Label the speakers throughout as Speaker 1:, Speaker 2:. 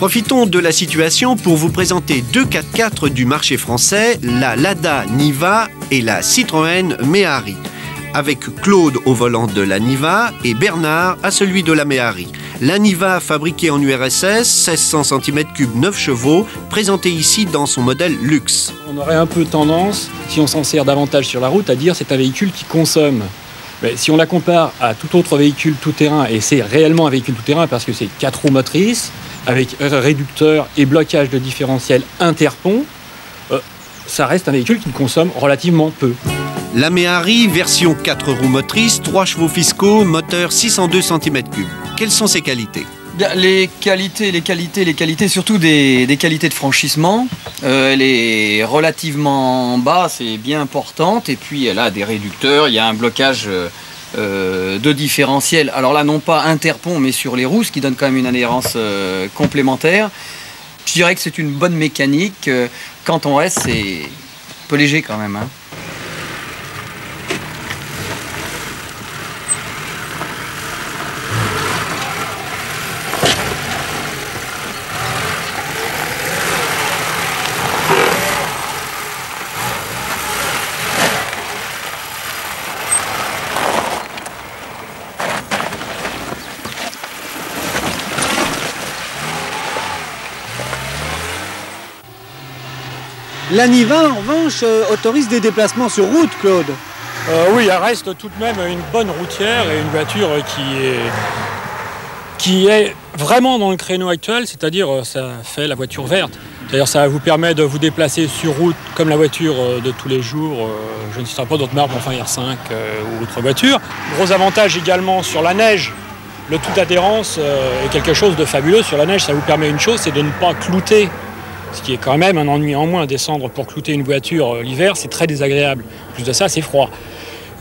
Speaker 1: Profitons de la situation pour vous présenter deux 4x4 du marché français, la Lada Niva et la Citroën Méhari, avec Claude au volant de la Niva et Bernard à celui de la Méhari. La Niva, fabriquée en URSS, 1600 cm3, 9 chevaux, présentée ici dans son modèle luxe.
Speaker 2: On aurait un peu tendance, si on s'en sert davantage sur la route, à dire c'est un véhicule qui consomme. Mais si on la compare à tout autre véhicule tout-terrain, et c'est réellement un véhicule tout-terrain parce que c'est 4 roues motrices, avec réducteur et blocage de différentiel interpont, ça reste un véhicule qui consomme relativement peu.
Speaker 1: La Méhari, version 4 roues motrices, 3 chevaux fiscaux, moteur 602 cm3. Quelles sont ses qualités ?
Speaker 3: Les qualités, surtout des qualités de franchissement. Elle est relativement basse et bien portante, et puis elle a des réducteurs, il y a un blocage de différentiel. Alors là, non pas interpont, mais sur les roues, ce qui donne quand même une adhérence complémentaire. Je dirais que c'est une bonne mécanique. Quand on reste, c'est un peu léger quand même, hein.
Speaker 4: La Niva, en revanche, autorise des déplacements sur route, Claude.
Speaker 2: Oui, elle reste tout de même une bonne routière et une voiture qui est vraiment dans le créneau actuel, c'est-à-dire ça fait la voiture verte. C'est-à-dire ça vous permet de vous déplacer sur route comme la voiture de tous les jours. Je ne citerai pas d'autres marques, enfin R5 ou autre voiture. Gros avantage également sur la neige. Le tout adhérence est quelque chose de fabuleux. Sur la neige, ça vous permet une chose, c'est de ne pas clouter. Ce qui est quand même un ennui en moins. Descendre pour clouter une voiture l'hiver, c'est très désagréable. En plus de ça, c'est froid.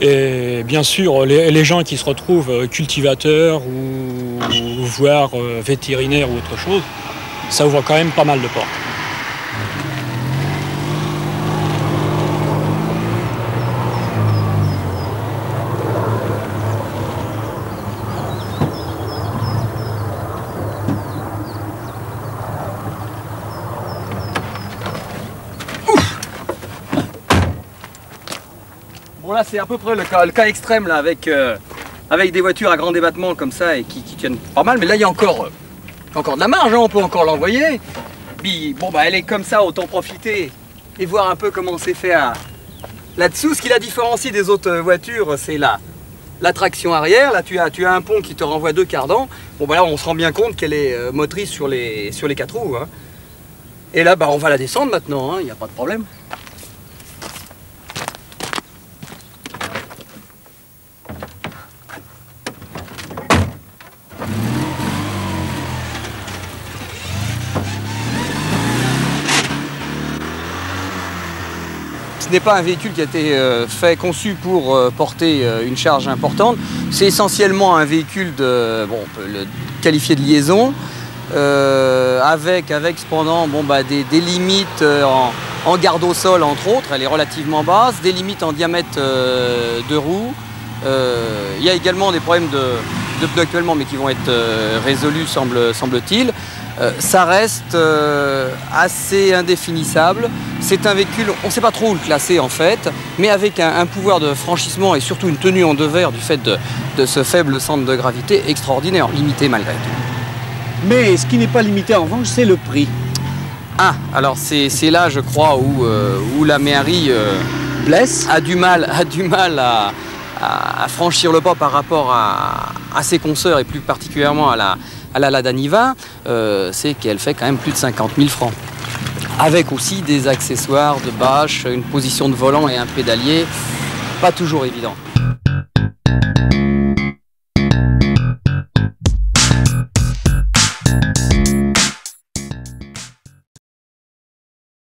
Speaker 2: Et bien sûr, les gens qui se retrouvent cultivateurs ou voire vétérinaires ou autre chose, ça ouvre quand même pas mal de portes.
Speaker 3: Bon, là c'est à peu près le cas extrême là, avec des voitures à grand débattement comme ça et qui tiennent pas mal, mais là il y a encore de la marge, hein, on peut encore l'envoyer. Puis bon bah elle est comme ça, autant profiter et voir un peu comment c'est fait là-dessous. Ce qui la différencie des autres voitures, c'est la traction arrière. Là tu as un pont qui te renvoie 2 cardans. Bon bah là on se rend bien compte qu'elle est motrice sur les 4 roues, hein. Et là bah on va la descendre maintenant, il n'y a pas de problème. Ce n'est pas un véhicule qui a été conçu pour porter une charge importante. C'est essentiellement un véhicule on peut le qualifier de liaison, avec cependant des limites en garde au sol entre autres. Elle est relativement basse, des limites en diamètre de roue. Il y a également des problèmes de pneus actuellement, mais qui vont être résolus semble-t-il. Ça reste assez indéfinissable. C'est un véhicule, on ne sait pas trop où le classer en fait, mais avec un pouvoir de franchissement et surtout une tenue en devers du fait de ce faible centre de gravité extraordinaire, limité malgré tout.
Speaker 4: Mais ce qui n'est pas limité en revanche, c'est le prix.
Speaker 3: Ah, alors c'est là je crois où la Méhari
Speaker 4: blesse,
Speaker 3: a du mal à franchir le pas par rapport à ses consoeurs et plus particulièrement à la Lada Niva, c'est qu'elle fait quand même plus de 50 000 francs. Avec aussi des accessoires de bâche, une position de volant et un pédalier, pas toujours évident.